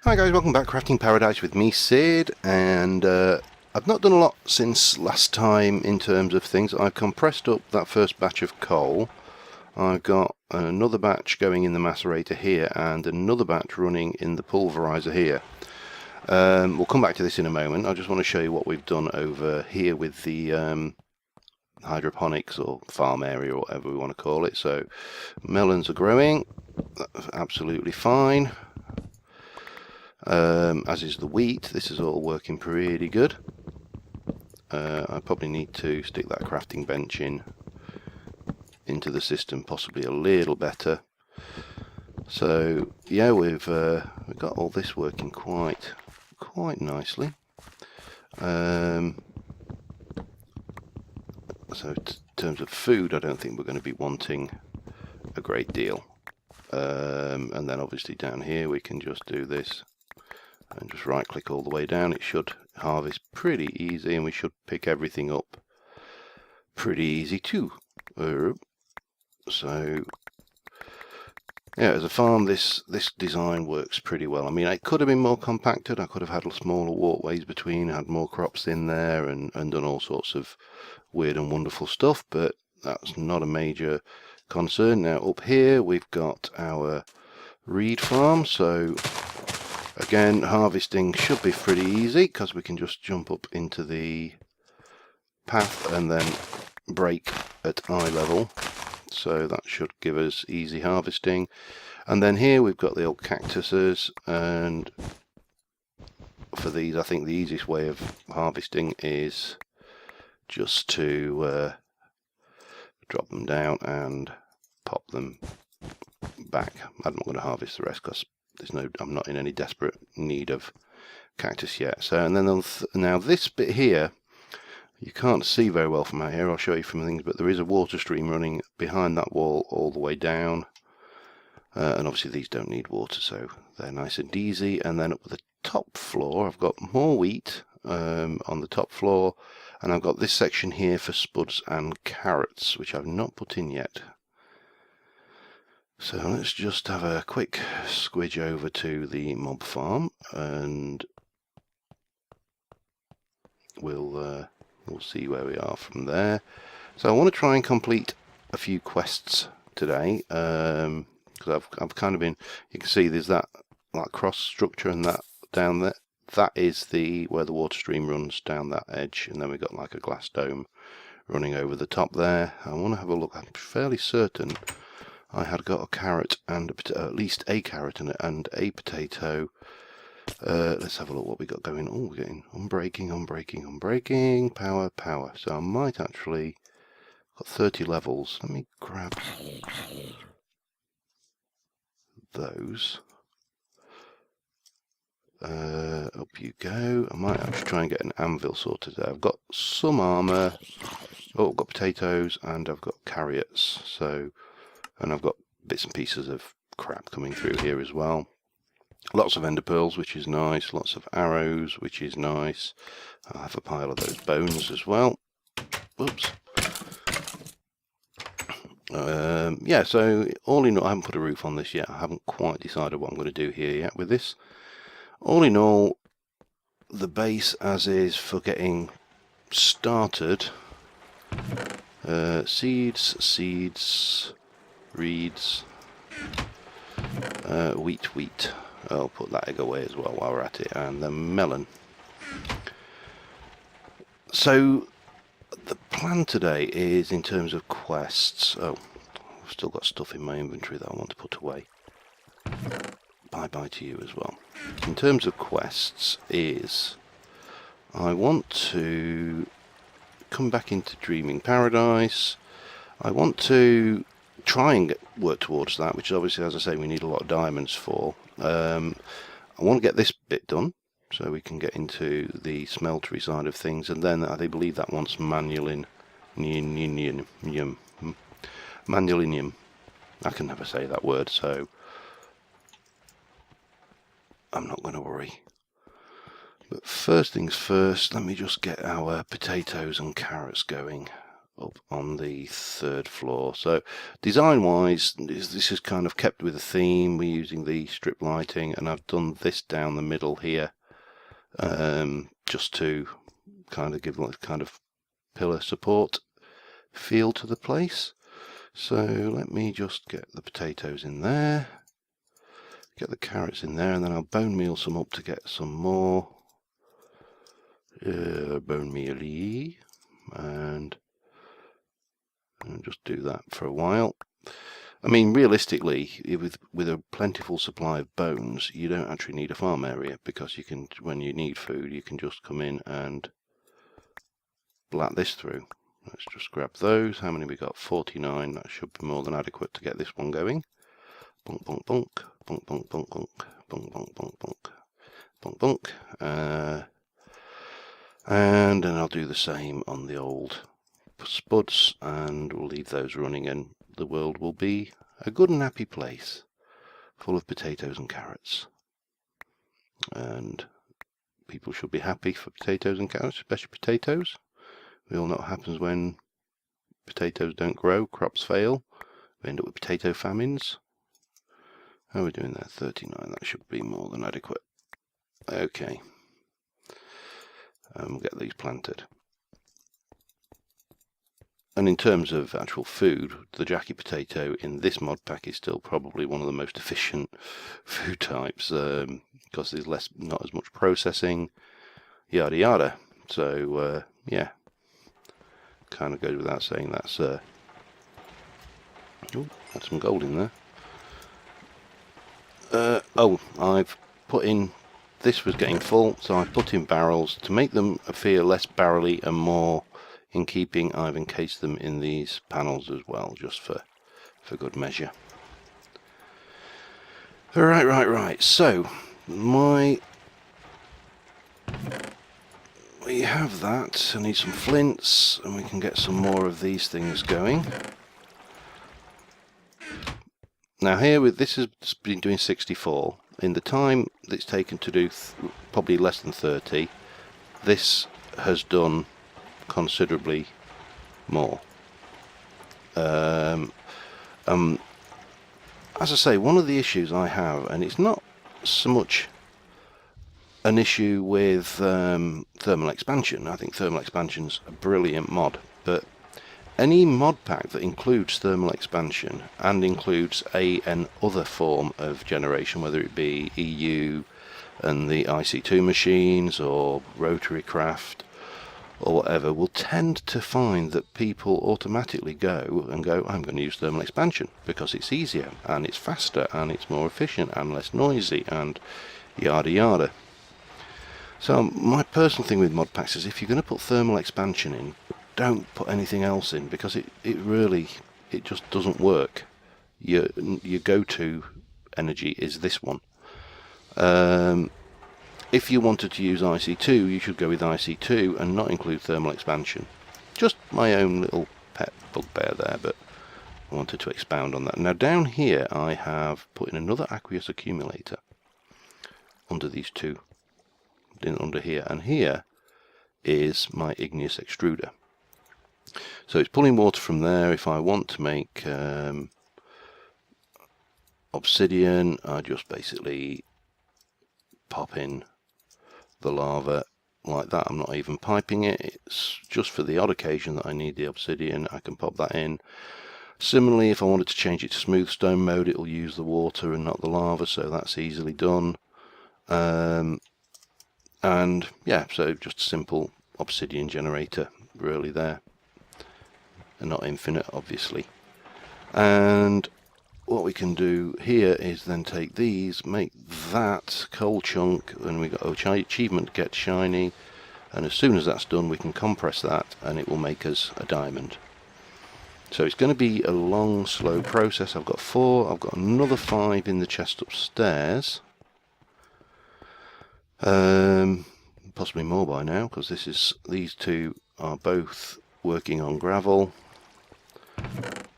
Hi guys, welcome back. Crafting Paradise with me, Sid, and I've not done a lot since last time in terms of things. I've compressed up that first batch of coal. I've got another batch going in the macerator here and another batch running in the pulverizer here. We'll come back to this in a moment. I just want to show you what we've done over here with the hydroponics or farm area or whatever we want to call it. So melons are growing, that's absolutely fine. As is the wheat. This is all working pretty good. I probably need to stick that crafting bench into the system possibly a little better. So yeah, we've got all this working quite nicely. So in terms of food, I don't think we're going to be wanting a great deal. And then obviously down here we can just do this and just right click all the way down. It should harvest pretty easy and we should pick everything up pretty easy too. So yeah, as a farm this design works pretty well. I mean, it could have been more compacted. I could have had smaller walkways between, had more crops in there and done all sorts of weird and wonderful stuff, but that's not a major concern. Now up here we've got our reed farm, so again, harvesting should be pretty easy because we can just jump up into the path and then break at eye level. So that should give us easy harvesting. And then here we've got the old cactuses, and for these I think the easiest way of harvesting is just to drop them down and pop them back. I'm not going to harvest the rest because I'm not in any desperate need of cactus yet. So, and then now this bit here, you can't see very well from out here. I'll show you from things, but there is a water stream running behind that wall all the way down. And obviously these don't need water, so they're nice and easy. And then up the top floor, I've got more wheat on the top floor, and I've got this section here for spuds and carrots, which I've not put in yet. So let's just have a quick squidge over to the mob farm, and we'll see where we are from there. So I want to try and complete a few quests today, because I've kind of been. You can see there's that cross structure, and that down there. That is where the water stream runs down that edge, and then we've got like a glass dome running over the top there. I want to have a look. I'm fairly certain I had got a carrot and at least a carrot and a potato. Let's have a look what we got going. Oh, we're getting unbreaking, power. So I might actually got 30 levels. Let me grab those. Up you go. I might actually try and get an anvil sorted out. I've got some armor. Oh, I've got potatoes and I've got carrots. So, and I've got bits and pieces of crap coming through here as well. Lots of ender pearls, which is nice. Lots of arrows, which is nice. I'll have a pile of those bones as well. Oops. Yeah, so all in all, I haven't put a roof on this yet. I haven't quite decided what I'm going to do here yet with this. All in all, the base as is for getting started. Seeds, reeds, wheat. I'll put that egg away as well while we're at it, and the melon. So the plan today is in terms of quests. Oh, I've still got stuff in my inventory that I want to put away. Bye to you as well. In terms of quests is I want to come back into Dreaming Paradise. I want to try and work towards that, which is obviously, as I say, we need a lot of diamonds for. I want to get this bit done so we can get into the smeltery side of things, and then I believe that wants manualinium. I can never say that word, so I'm not going to worry. But first things first, let me just get our potatoes and carrots going. up on the 3rd floor. So design wise, this is kind of kept with the theme. We're using the strip lighting, and I've done this down the middle here, just to kind of give like kind of pillar support feel to the place. So let me just get the potatoes in there, get the carrots in there, and then I'll bone meal some up to get some more bone mealy, and just do that for a while. I mean, realistically, with a plentiful supply of bones, you don't actually need a farm area, because you can, when you need food, you can just come in and blat this through. Let's just grab those. How many we got? 49. That should be more than adequate to get this one going. Bonk, bonk, bonk, bonk, bonk, bonk, bonk, bonk, bonk, bonk, bonk, bonk, bonk. And then I'll do the same on the old spuds, and we'll leave those running, and the world will be a good and happy place, full of potatoes and carrots. And people should be happy for potatoes and carrots, especially potatoes. We all know what happens when potatoes don't grow, crops fail. We end up with potato famines. How are we doing there? 39. That should be more than adequate. Okay. We'll get these planted. And in terms of actual food, the Jackie potato in this mod pack is still probably one of the most efficient food types, because there's not as much processing, yada yada. So yeah, kind of goes without saying. That's oh, had some gold in there. Oh, I've put in. This was getting full, so I put in barrels to make them feel less barrely and more in keeping. I've encased them in these panels as well, just for good measure. Right. So we have that. I need some flints, and we can get some more of these things going. Now here, with this has been doing 64. In the time that's taken to do probably less than 30, this has done considerably more. As I say, one of the issues I have, and it's not so much an issue with thermal expansion. I think thermal expansion's a brilliant mod, but any mod pack that includes thermal expansion and includes an other form of generation, whether it be EU and the IC2 machines or rotary craft or whatever, will tend to find that people automatically go, I'm going to use thermal expansion because it's easier and it's faster and it's more efficient and less noisy and yada yada. So my personal thing with mod packs is, if you're going to put thermal expansion in, don't put anything else in, because it just doesn't work. Your go-to energy is this one. If you wanted to use IC2, you should go with IC2 and not include thermal expansion. Just my own little pet bugbear there, but I wanted to expound on that. Now down here I have put in another aqueous accumulator under these two, under here, and here is my igneous extruder. So it's pulling water from there. If I want to make obsidian, I just basically pop in the lava like that. I'm not even piping it. It's just for the odd occasion that I need the obsidian, I can pop that in. Similarly, if I wanted to change it to smooth stone mode, it will use the water and not the lava, so that's easily done. And yeah, so just a simple obsidian generator really there, and not infinite obviously. And what we can do here is then take these, make that coal chunk, and we got achievement get shiny, and as soon as that's done we can compress that and it will make us a diamond. So it's going to be a long slow process. I've got 4, I've got another 5 in the chest upstairs, possibly more by now, because these two are both working on gravel.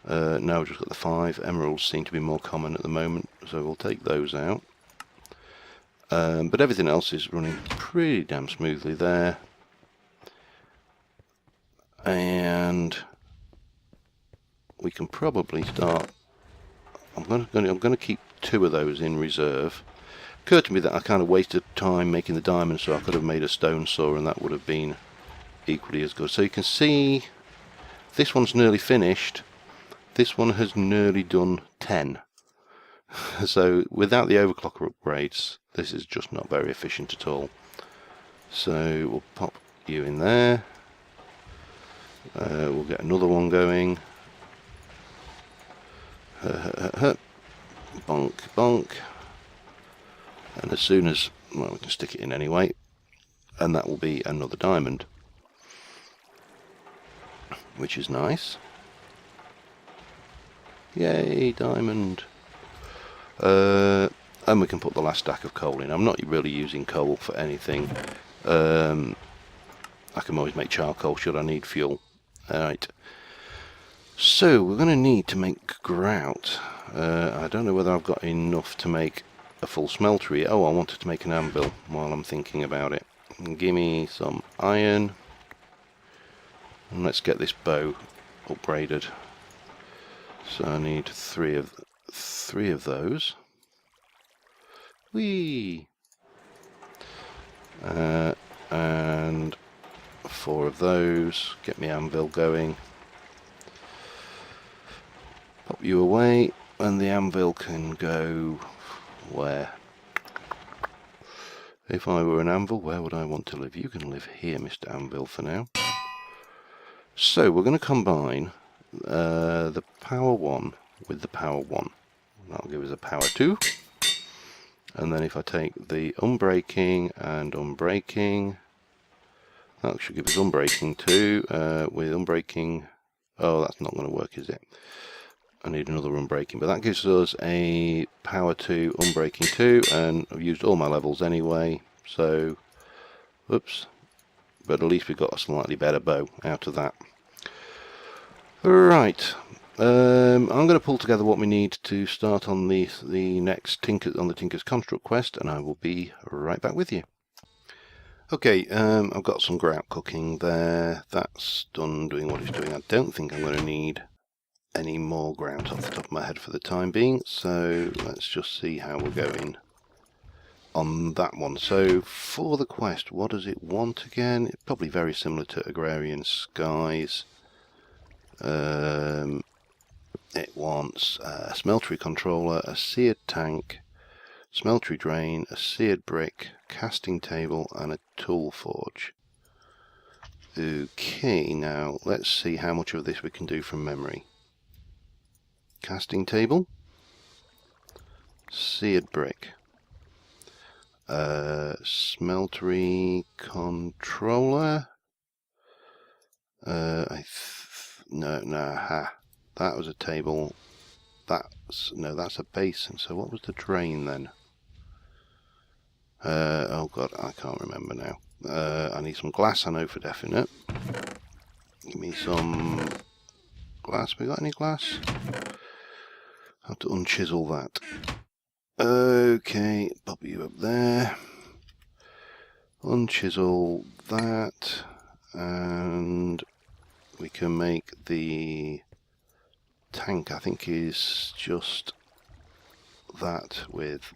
Now we've just got the 5. Emeralds seem to be more common at the moment, so we'll take those out. But everything else is running pretty damn smoothly there. And we can probably start. I'm going to keep 2 of those in reserve. Occurred to me that I kind of wasted time making the diamond, so I could have made a stone saw and that would have been equally as good. So you can see this one's nearly finished. This one has nearly done 10. So without the overclocker upgrades, this is just not very efficient at all. So we'll pop you in there. We'll get another one going. Bonk, bonk. And as soon as, well, we can stick it in anyway, and that will be another diamond, which is nice. Yay, diamond. And we can put the last stack of coal in. I'm not really using coal for anything. I can always make charcoal should I need fuel. Alright. So we're going to need to make grout. I don't know whether I've got enough to make a full smeltery. Oh, I wanted to make an anvil while I'm thinking about it. Give me some iron. And let's get this bow upgraded. So I need three of those. Whee! And 4 of those. Get my anvil going. Pop you away, and the anvil can go where? If I were an anvil, where would I want to live? You can live here, Mr. Anvil, for now. So we're going to combine the power 1 with the power 1. That'll give us a power 2. And then if I take the unbreaking and unbreaking, that should give us unbreaking 2. With unbreaking, oh, that's not going to work, is it? I need another unbreaking, but that gives us a power 2, unbreaking 2, and I've used all my levels anyway, so, whoops, but at least we've got a slightly better bow out of that. Right, I'm going to pull together what we need to start on the next Tinker's Construct quest, and I will be right back with you. Okay, I've got some grout cooking there. That's done doing what it's doing. I don't think I'm going to need any more grout off the top of my head for the time being, so let's just see how we're going on that one. So for the quest, what does it want again? It's probably very similar to Agrarian Skies. It wants a smeltery controller, a seared tank, smeltery drain, a seared brick, casting table, and a tool forge. Okay, now let's see how much of this we can do from memory. Casting table, seared brick, smeltery controller. No, that was a table. That's a basin. So what was the drain then? Oh god, I can't remember now. I need some glass, I know for definite. Give me some glass. We got any glass? Have to unchisel that. Okay, pop you up there. Unchisel that, and we can make the tank. I think is just that with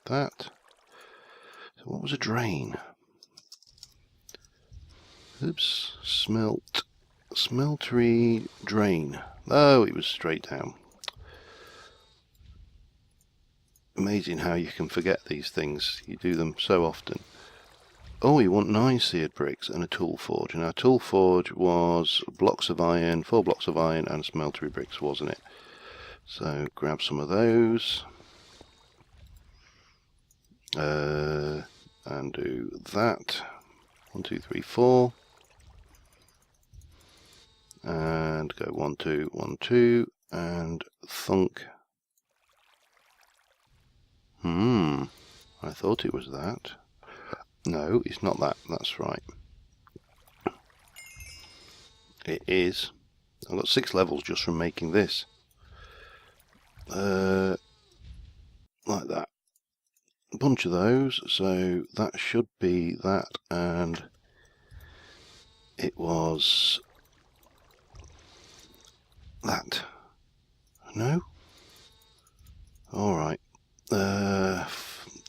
that. So what was a drain? Oops, smeltery drain. Oh, it was straight down. Amazing how you can forget these things. You do them so often. Oh, you want 9 seared bricks and a tool forge. And our tool forge was blocks of iron, 4 blocks of iron and smeltery bricks, wasn't it? So grab some of those. And do that. 1, 2, 3, 4. And go 1, 2, 1, 2. And thunk. I thought it was that. No, it's not that. That's right. It is. I've got 6 levels just from making this. Like that. A bunch of those. So that should be that. And it was that. No? Alright.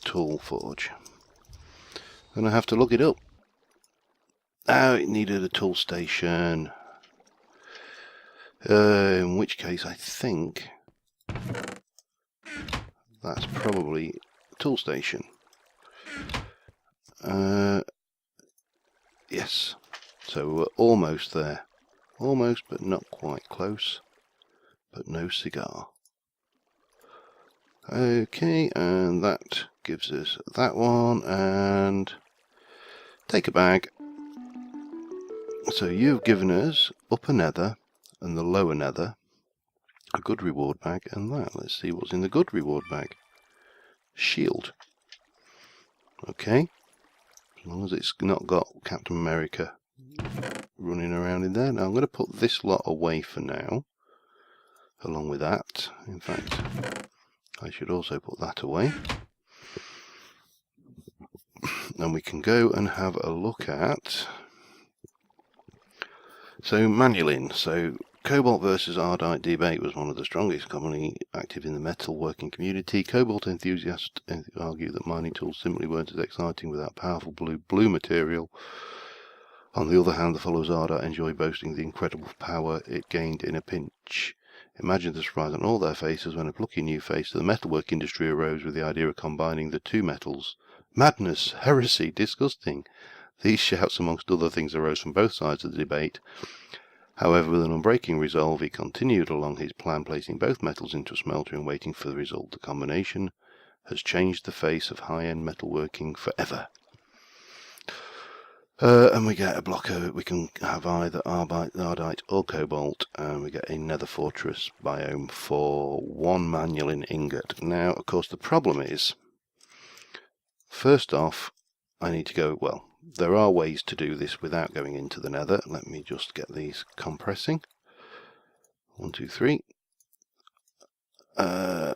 Tool forge. Gonna have to look it up. Oh, it needed a tool station. In which case I think that's probably a tool station. Yes. So we're almost there. Almost, but not quite close. But no cigar. Okay, and that gives us that one, and take a bag. So you've given us upper nether and the lower nether, a good reward bag, and that. Let's see what's in the good reward bag. Shield. Okay, as long as it's not got Captain America running around in there. Now I'm going to put this lot away for now, along with that. In fact, I should also put that away. And we can go and have a look at... So, Manulin. So, Cobalt versus Ardite debate was one of the strongest commonly active in the metalworking community. Cobalt enthusiasts argue that mining tools simply weren't as exciting without powerful blue material. On the other hand, the followers of Ardite enjoy boasting the incredible power it gained in a pinch. Imagine the surprise on all their faces when a plucky new face to the metalwork industry arose with the idea of combining the two metals. Madness! Heresy! Disgusting! These shouts, amongst other things, arose from both sides of the debate. However, with an unbreaking resolve, he continued along his plan, placing both metals into a smelter and waiting for the result. The combination has changed the face of high-end metalworking forever. And we get a block of, we can have either Ardite or Cobalt, and we get a Nether Fortress biome for 1 Manulin ingot. Now, of course, the problem is, first off, I need to go, well, there are ways to do this without going into the nether. Let me just get these compressing. 1, 2, 3. Oh,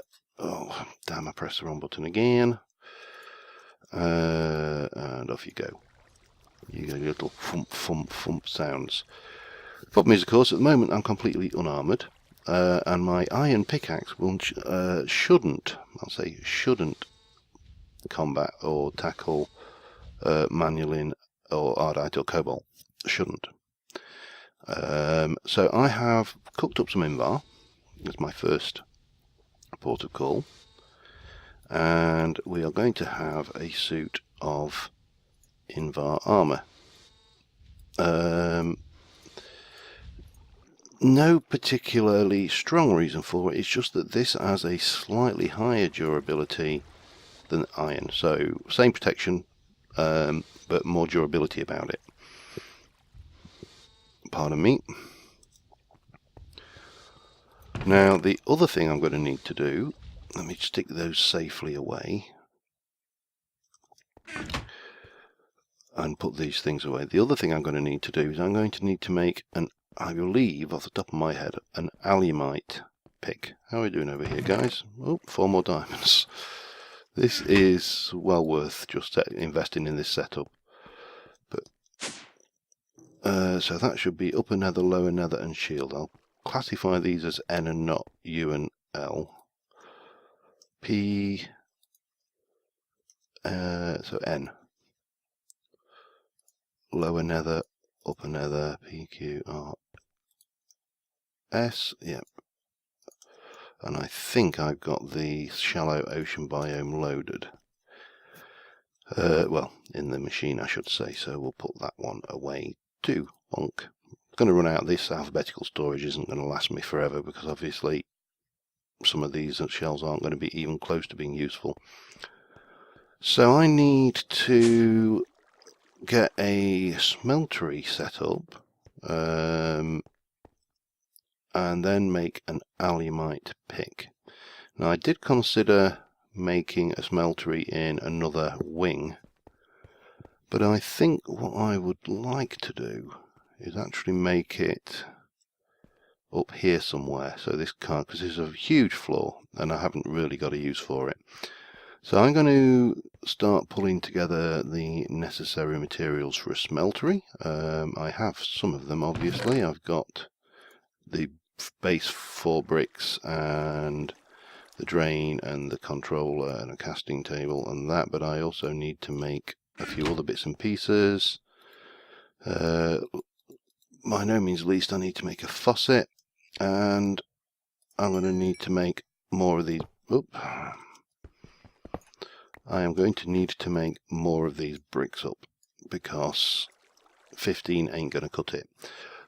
damn, I pressed the wrong button again. And off you go. You get little thump, thump, thump sounds. The problem is, of course, at the moment I'm completely unarmoured. And my iron pickaxe will, shouldn't combat or tackle Manulin or Ardite or Cobalt. Shouldn't. So I have cooked up some Invar. That's my first port of call. And we are going to have a suit of Invar armour. No particularly strong reason for it, it's just that this has a slightly higher durability than iron. So same protection, but more durability about it. Pardon me. Now the other thing I'm going to need to do, let me stick those safely away and put these things away. The other thing I'm going to need to do is I'm going to need to make an, I believe off the top of my head, an alumite pick. How are we doing over here, guys? Oh, 4 more diamonds. This is well worth just investing in this setup. But so that should be upper nether, lower nether, and shield. I'll classify these as N and not U and L. P. So N. Lower nether, upper nether, P, Q, R, S. Yep. And I think I've got the shallow ocean biome loaded. Well, in the machine I should say, so we'll put that one away too. Bonk. I'm going to run out. This alphabetical storage isn't going to last me forever because obviously some of these shells aren't going to be even close to being useful. So I need to get a smeltery set up and then make an alumite pick. Now I did consider making a smeltery in another wing, but I think what I would like to do is actually make it up here somewhere. So this can't, because this is a huge floor and I haven't really got a use for it. So I'm going to start pulling together the necessary materials for a smeltery. I have some of them, obviously. I've got the base 4 bricks and the drain and the controller and a casting table and that, but I also need to make a few other bits and pieces. By no means least, I need to make a faucet, and I'm going to need to make more of these. I am going to need to make more of these bricks up because 15 ain't going to cut it.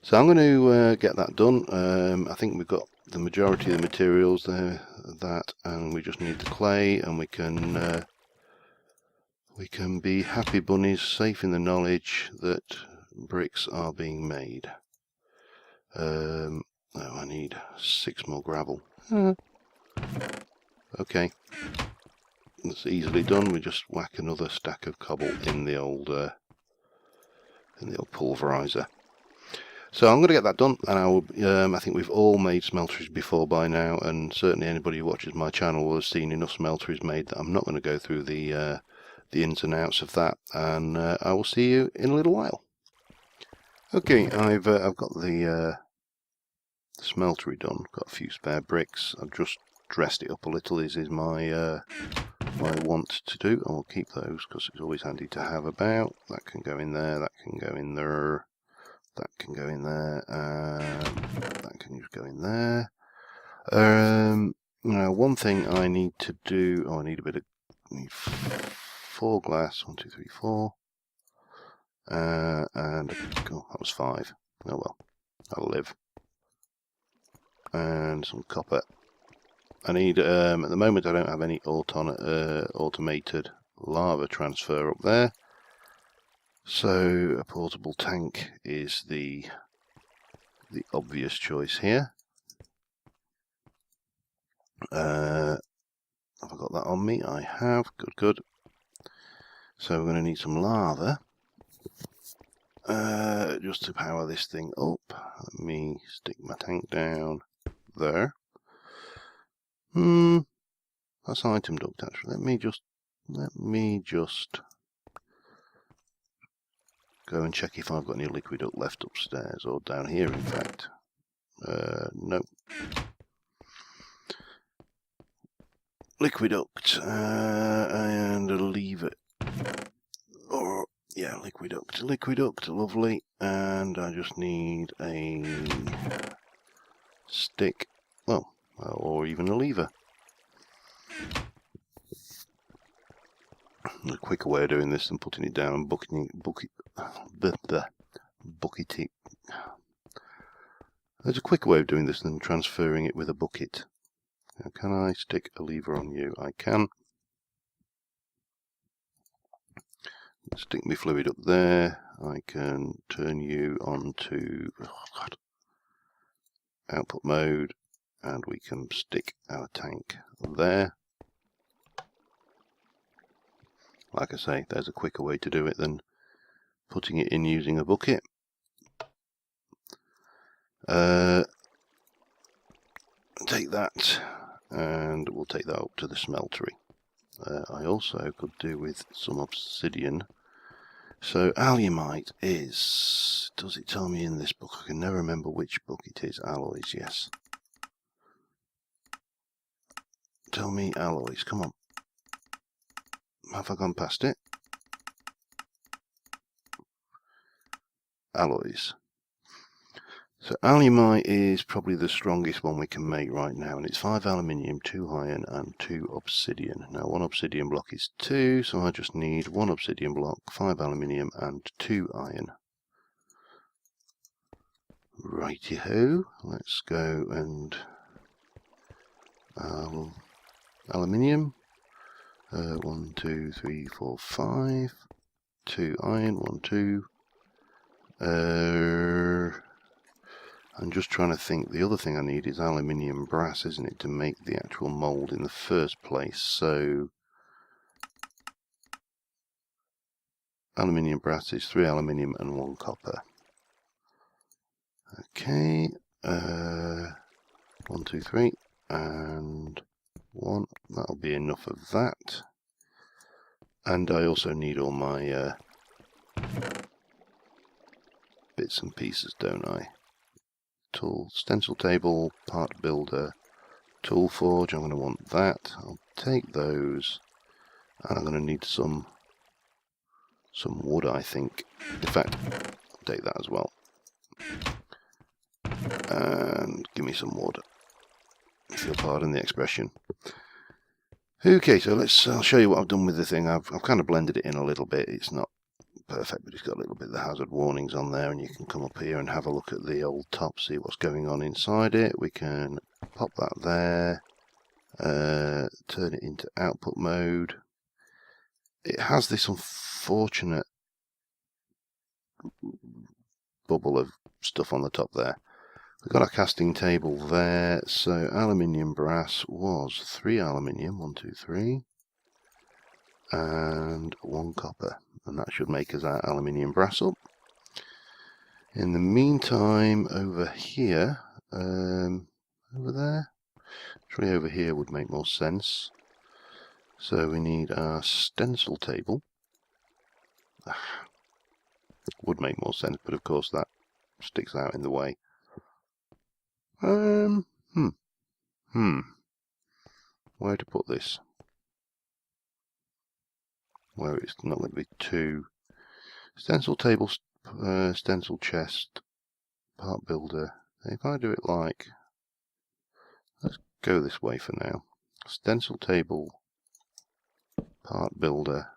So I'm going to get that done. I think we've got the majority of the materials there, and we just need the clay, and we can be happy bunnies, safe in the knowledge that bricks are being made. Oh, I need 6 more gravel. Okay, that's easily done. We just whack another stack of cobble in the old pulverizer. So I'm going to get that done, and I think we've all made smelteries before by now, and certainly anybody who watches my channel will have seen enough smelteries made that I'm not going to go through the ins and outs of that, and I will see you in a little while. Okay, I've got the smeltery done. Got a few spare bricks. I've just dressed it up a little. This is my my want to do. I'll keep those because it's always handy to have about. That can go in there. That can go in there. That can go in there, and that can just go in there. Now, one thing I need to do, I need 4 glass, 1, 2, 3, 4, and oh, that was 5. Oh well, I'll live. And some copper. I need, at the moment I don't have any automated lava transfer up there. So a portable tank is the obvious choice here. Have I got that on me? I have. Good. So we're going to need some lava just to power this thing up. Let me stick my tank down there. That's item duct actually. Let me just go and check if I've got any liquid duct left upstairs, or down here in fact. No. Liquid duct, and a lever. Or, yeah, liquid duct, lovely. And I just need a stick, well, or even a lever. A quicker way of doing this than putting it down and bucketing it. There's a quicker way of doing this than transferring it with a bucket. Now, can I stick a lever on you? I can. Stick my fluid up there. I can turn you on to output mode, and we can stick our tank there. Like I say, there's a quicker way to do it than putting it in using a bucket. Take that, and we'll take that up to the smeltery. I also could do with some obsidian. So alumite is, does it tell me in this book? I can never remember which book it is. Alloys, yes. Tell me alloys, come on. Have I gone past it? Alloys. So alumite is probably the strongest one we can make right now, and it's 5 aluminium, 2 iron and 2 obsidian. Now 1 obsidian block is 2, so I just need 1 obsidian block, 5 aluminium and 2 iron. Righty-ho, let's go and aluminium. 1, 2, 3, 4, 5. 2 iron, 1, 2. I'm just trying to think. The other thing I need is aluminium brass, isn't it, to make the actual mould in the first place. So aluminium brass is 3 aluminium and 1 copper. Okay, 1, 2, 3, and 1. That'll be enough of that. And I also need all my bits and pieces, don't I? tool, stencil table, part builder, tool forge. I'm going to want that. I'll take those, and I'm going to need some wood, I think. In fact, I'll take that as well. And give me some wood, if you'll pardon the expression. Okay, so I'll show you what I've done with the thing. I've kind of blended it in a little bit. It's not perfect, but it's got a little bit of the hazard warnings on there, and you can come up here and have a look at the old top, see what's going on inside it. We can pop that there, turn it into output mode. It has this unfortunate bubble of stuff on the top there. We've got our casting table there, so aluminium brass was 3 aluminium, 1, 2, 3, and 1 copper, and that should make us our aluminium brass up. In the meantime, over here, over there, actually over here would make more sense. So we need our stencil table. Would make more sense, but of course that sticks out in the way. Where to put this? Where it's not going to be too... Stencil table, stencil chest, part builder. If I do it like... Let's go this way for now. Stencil table, part builder,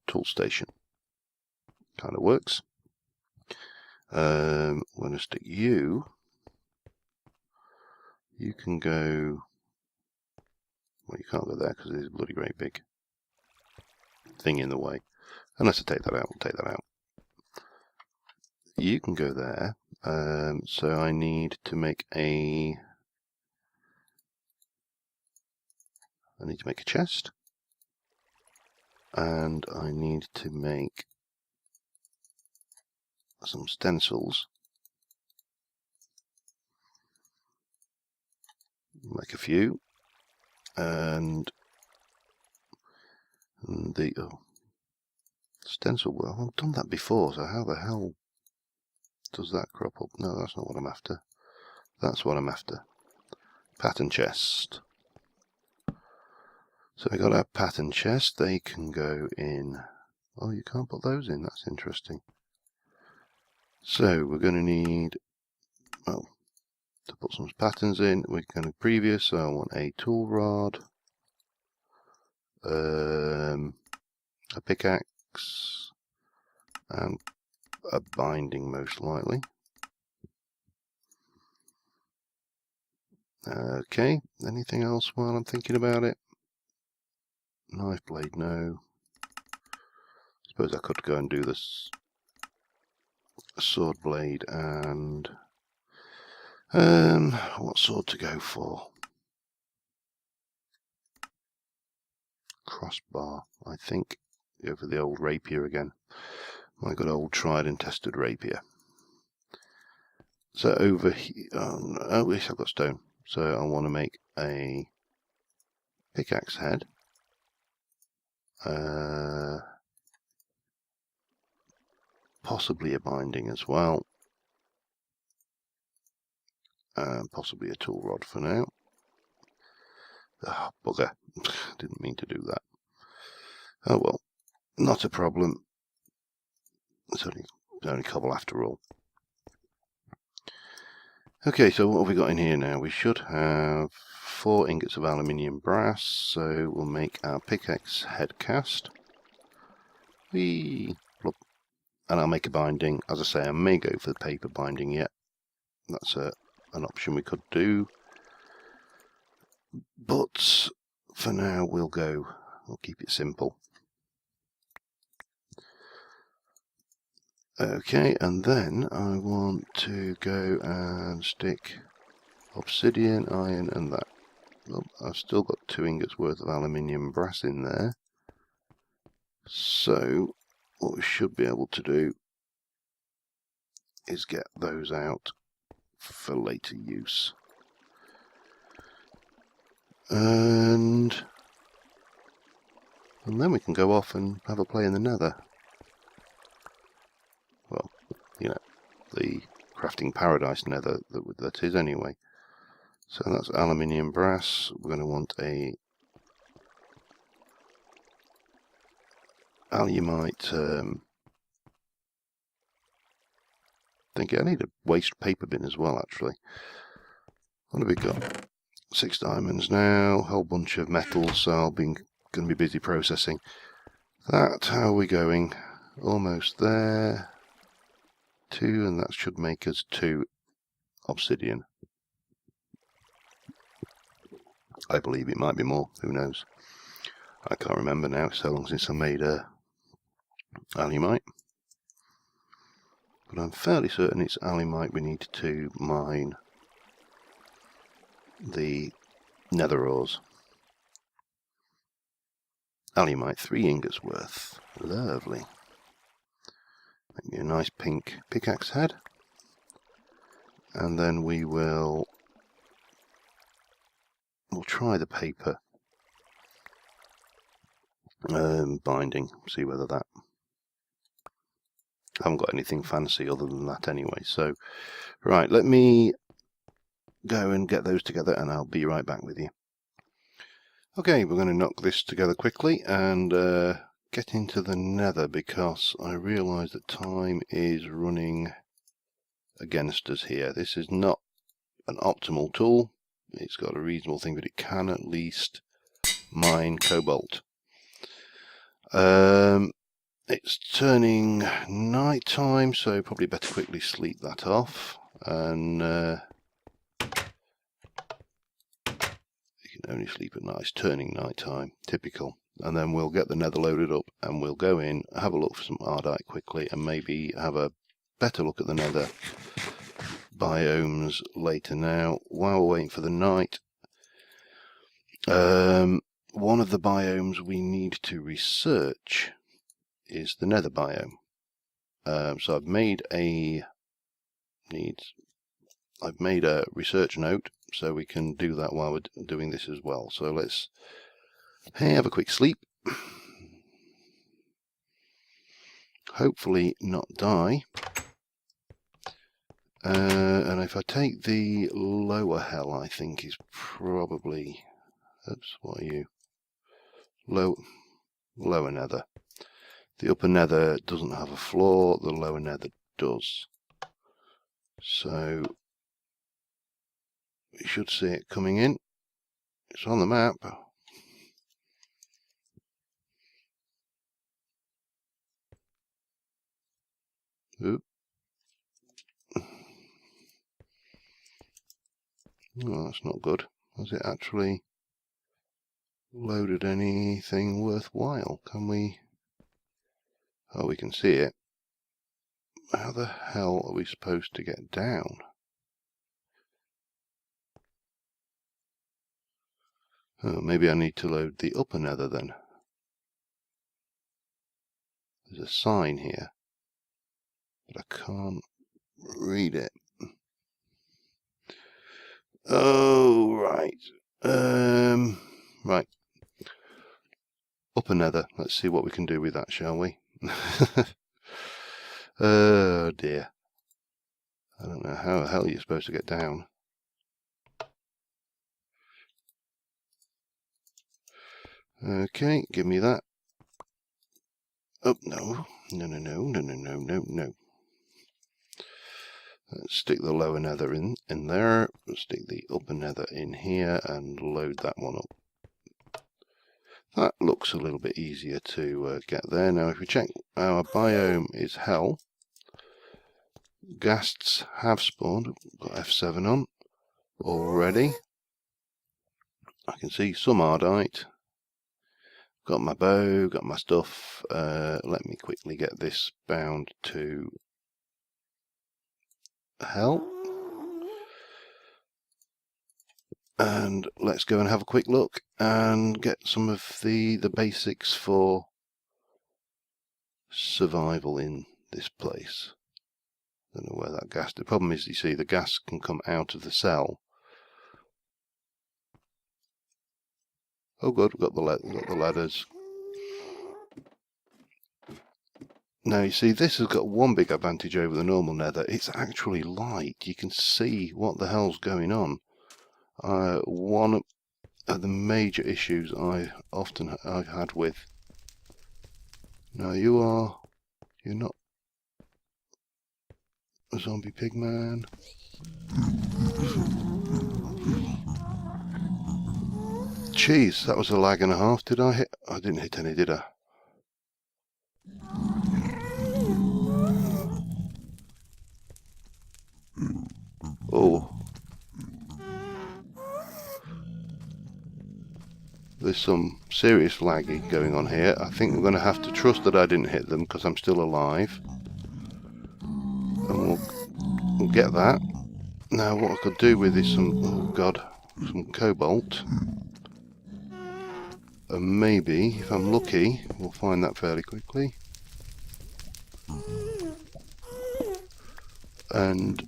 tool station. Kind of works. I'm going to stick you. You can go... Well, you can't go there because there's a bloody great big thing in the way. Unless I take that out, we'll take that out. You can go there. So I need to make a... I need to make a chest. And I need to make some stencils. Make a few. And the stencil, well, I've done that before, so how the hell does that crop up? No, that's not what I'm after. That's what I'm after. Pattern chest. So we got our pattern chest. They can go in. Oh, you can't put those in. That's interesting. So we're going to need, well, to put some patterns in, we're going to previous. So I want a tool rod, a pickaxe, and a binding most likely. Okay, anything else while I'm thinking about it? Knife blade, no. Suppose I could go and do this sword blade and what sword to go for? Crossbar, I think. Go for the old rapier again. My good old tried and tested rapier. So over here, oh yes, I've got stone. So I want to make a pickaxe head. Possibly a binding as well. And possibly a tool rod for now. Oh, bugger. Didn't mean to do that. Oh well, not a problem. It's only cobble after all. Okay, so what have we got in here now? We should have 4 ingots of aluminium brass, so we'll make our pickaxe head cast. Whee! And I'll make a binding. As I say, I may go for the paper binding yet. That's an option we could do. But for now, we'll keep it simple. Okay, and then I want to go and stick obsidian, iron, and that. Well, I've still got 2 ingots worth of aluminium brass in there. So what we should be able to do is get those out for later use. And then we can go off and have a play in the nether. Well, you know, the crafting paradise nether that is anyway. So that's aluminium brass. We're going to want a alumite. I think I need a waste paper bin as well, actually. What have we got? 6 diamonds now, a whole bunch of metals, so I'll be going to be busy processing that. How are we going? Almost there. 2, and that should make us 2 obsidian. I believe it might be more, who knows? I can't remember now, it's so long since I made alumite. But I'm fairly certain it's alumite we need to mine the nether ores. Alumite, 3 ingots worth. Lovely. Make me a nice pink pickaxe head. And then we'll try the paper binding, see whether that... I haven't got anything fancy other than that anyway. So, right, let me go and get those together and I'll be right back with you. Okay, we're going to knock this together quickly and get into the nether, because I realise that time is running against us here. This is not an optimal tool. It's got a reasonable thing, but it can at least mine cobalt. It's turning night time, so probably better quickly sleep that off. And you can only sleep at night. It's turning night time, typical. And then we'll get the nether loaded up and we'll go in, have a look for some ardite quickly, and maybe have a better look at the nether biomes later. Now, while we're waiting for the night, one of the biomes we need to research is the nether biome. So I've made a research note, so we can do that while we're doing this as well. So let's have a quick sleep. Hopefully not die. And if I take the lower hell, I think is probably... Oops, what are you? Lower nether. The upper nether doesn't have a floor, the lower nether does. So you should see it coming in. It's on the map. Oop. Oh, that's not good. Has it actually loaded anything worthwhile? Can we... Oh, we can see it. How the hell are we supposed to get down? Oh, maybe I need to load the upper nether then. There's a sign here, but I can't read it. Oh, right. Right. Upper nether. Let's see what we can do with that, shall we? Oh dear. I don't know how the hell you're supposed to get down. Okay, give me that. Oh, no. No. Let's stick the lower nether in there. Let's stick the upper nether in here and load that one up. That looks a little bit easier to get there. Now, if we check, our biome is hell. Ghasts have spawned. Got F7 on already. I can see some ardite. Got my bow, got my stuff. Let me quickly get this bound to hell. And let's go and have a quick look and get some of the basics for survival in this place. Don't know where that gas... The problem is, you see, the gas can come out of the cell. Oh good, we've got the ladders. Now you see, this has got one big advantage over the normal nether. It's actually light. You can see what the hell's going on. One of the major issues I've had with... Now you're not a zombie pig man. Jeez, that was a lag and a half. Did I hit? I didn't hit any, did I? Oh. There's some serious lagging going on here. I think we're going to have to trust that I didn't hit them because I'm still alive. And we'll get that. Now what I could do with is some cobalt. And maybe, if I'm lucky, we'll find that fairly quickly. And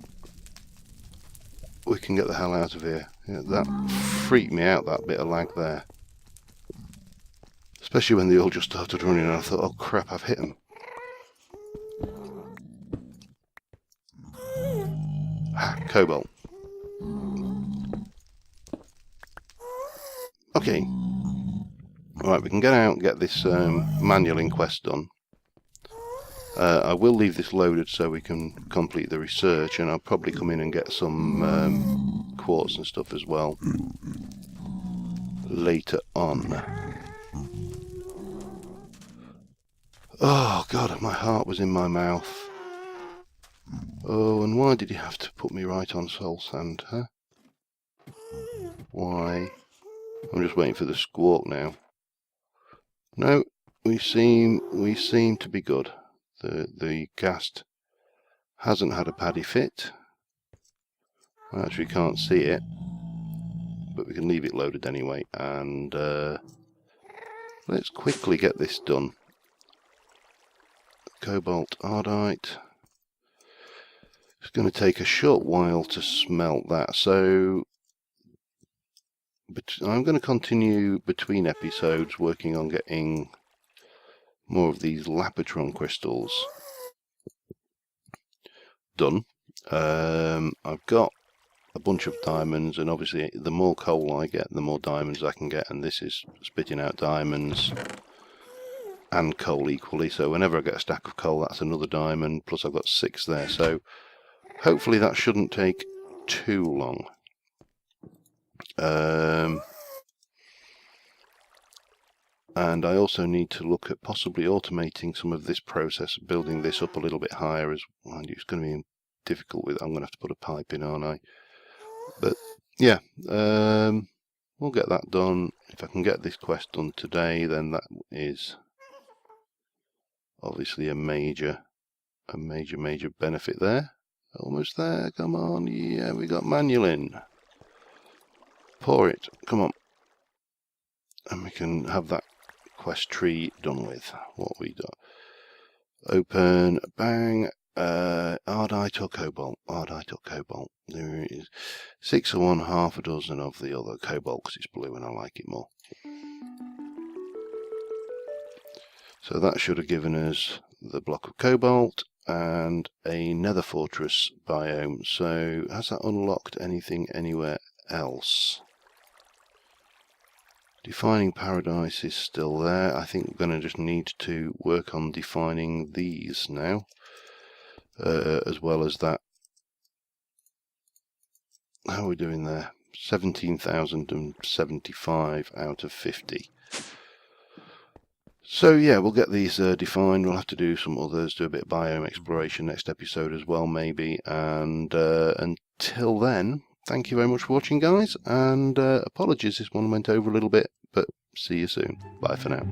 we can get the hell out of here. Yeah, that freaked me out, that bit of lag there. Especially when they all just started running and I thought, oh crap, I've hit them. Cobalt. Okay. Right, we can get out and get this manual inquest done. I will leave this loaded so we can complete the research, and I'll probably come in and get some quartz and stuff as well later on. Oh god, my heart was in my mouth. Oh, and why did you have to put me right on soul sand, huh? Why? I'm just waiting for the squawk now. No, we seem to be good. The ghast hasn't had a paddy fit. I actually can't see it, but we can leave it loaded anyway. And let's quickly get this done. Cobalt ardite. It's going to take a short while to smelt that, so I'm going to continue between episodes working on getting more of these Lapotron crystals done. I've got a bunch of diamonds, and obviously the more coal I get, the more diamonds I can get, and this is spitting out diamonds and coal equally, so whenever I get a stack of coal, that's another diamond, plus I've got 6 there, so hopefully that shouldn't take too long. And I also need to look at possibly automating some of this process, building this up a little bit higher as well. It's going to be difficult with, I'm going to have to put a pipe in, aren't I? But yeah, we'll get that done. If I can get this quest done today, then that is obviously a major benefit there. Almost there, come on, yeah, we got manual in. Pour it, come on. And we can have that quest tree done with. What we got? Open, bang, ardite or cobalt? Ardite or cobalt? There is 6 of one, half a dozen of the other. Cobalt because it's blue and I like it more. So that should have given us the block of cobalt and a nether fortress biome. So has that unlocked anything anywhere else? Defining paradise is still there. I think we're going to just need to work on defining these now, as well as that. How are we doing there? 17,075 out of 50. So yeah, we'll get these defined. We'll have to do some others, do a bit of biome exploration next episode as well, maybe. And until then, thank you very much for watching, guys, and apologies this one went over a little bit, but see you soon. Bye for now.